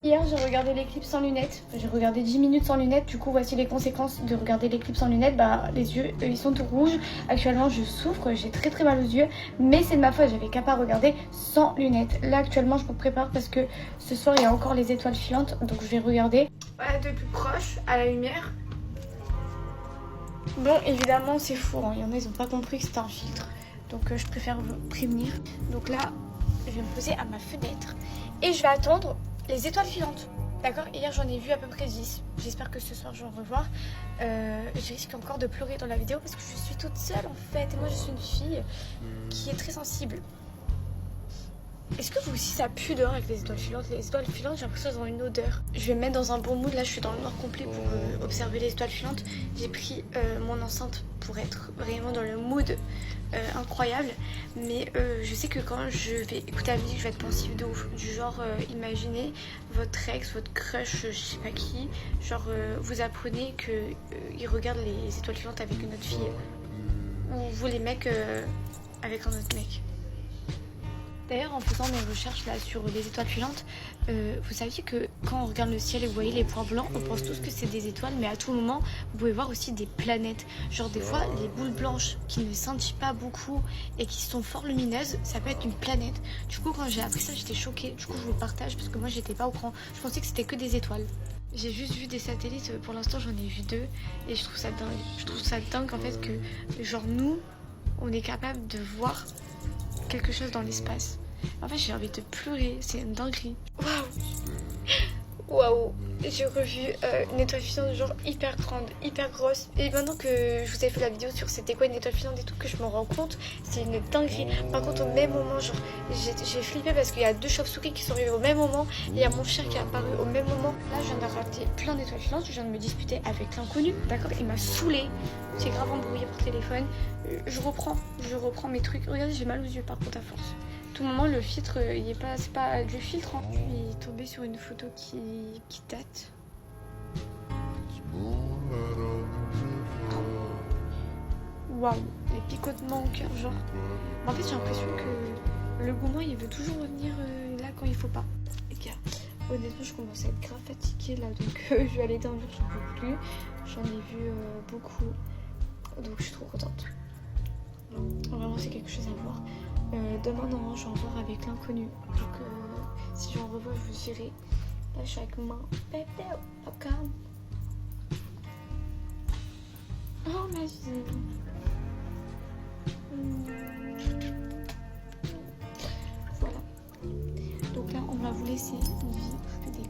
Hier j'ai regardé l'éclipse sans lunettes, j'ai regardé 10 minutes sans lunettes, du coup voici les conséquences de regarder l'éclipse sans lunettes. Bah les yeux ils sont tout rouges, actuellement je souffre, j'ai très mal aux yeux, mais c'est de ma faute, j'avais qu'à pas regarder sans lunettes. Là actuellement je me prépare parce que ce soir il y a encore les étoiles filantes, donc je vais regarder. Voilà, de plus proche, à la lumière. Bon évidemment c'est faux, hein. Il y en a ils ont pas compris que c'était un filtre, donc je préfère vous prévenir. Donc là je vais me poser à ma fenêtre et je vais attendre les étoiles filantes. D'accord, hier j'en ai vu à peu près 10. J'espère que ce soir je vais en revoir. Je risque encore de pleurer dans la vidéo parce que je suis toute seule en fait. Et moi je suis une fille qui est très sensible. Est-ce que vous aussi ça pue dehors avec les étoiles filantes? Les étoiles filantes, j'ai l'impression qu'elles ont une odeur. Je vais me mettre dans un bon mood. Là je suis dans le noir complet pour observer les étoiles filantes. J'ai pris mon enceinte pour être vraiment dans le mood incroyable. Mais je sais que quand je vais écouter la musique, je vais être pensive de ouf. Du genre, imaginez votre ex, votre crush, je sais pas qui. Genre, vous apprenez qu'il regarde les étoiles filantes avec une autre fille. Ou vous les mecs avec un autre mec. D'ailleurs, en faisant mes recherches là sur les étoiles filantes, vous saviez que quand on regarde le ciel et vous voyez les points blancs, on pense tous que c'est des étoiles, mais à tout moment, vous pouvez voir aussi des planètes. Genre des fois, les boules blanches qui ne scintillent pas beaucoup et qui sont fort lumineuses, ça peut être une planète. Du coup, quand j'ai appris ça, j'étais choquée. Du coup, je vous le partage parce que moi, j'étais pas au courant. Je pensais que c'était que des étoiles. J'ai juste vu des satellites, pour l'instant, j'en ai vu 2 et je trouve ça dingue. Je trouve ça dingue en fait que, genre nous, on est capable de voir quelque chose dans l'espace. En fait j'ai envie de pleurer, c'est une dinguerie. Waouh, j'ai revu une étoile filante genre hyper grande, hyper grosse. Et maintenant que je vous ai fait la vidéo sur c'était quoi une étoile filante et tout, que je me rends compte, c'est une dinguerie. Par contre au même moment, genre j'ai flippé parce qu'il y a 2 chauves-souris qui sont arrivées au même moment. Et il y a mon chien qui est apparu au même moment. Là je viens de rater plein d'étoiles filantes, je viens de me disputer avec l'inconnu, d'accord. Il m'a saoulé, j'ai grave embrouillé par téléphone. Je reprends mes trucs. Regardez, j'ai mal aux yeux par contre à force. Tout moment le filtre il est pas, c'est pas du filtre hein. Je suis tombée sur une photo qui date. Waouh, les picotements au cœur genre. En fait j'ai l'impression que le gourmand il veut toujours revenir là quand il faut pas. Les gars, honnêtement je commence à être grave fatiguée là, donc je vais aller dormir, j'en peux plus. J'en ai vu beaucoup, donc je suis trop contente. Vraiment c'est quelque chose à voir. Demain normalement je vais en voir avec l'inconnu, donc si j'en revois je vous dirai. Là je suis avec ma bébé popcorn. Oh ma vie. Voilà, donc là on va vous laisser une vie, je fais des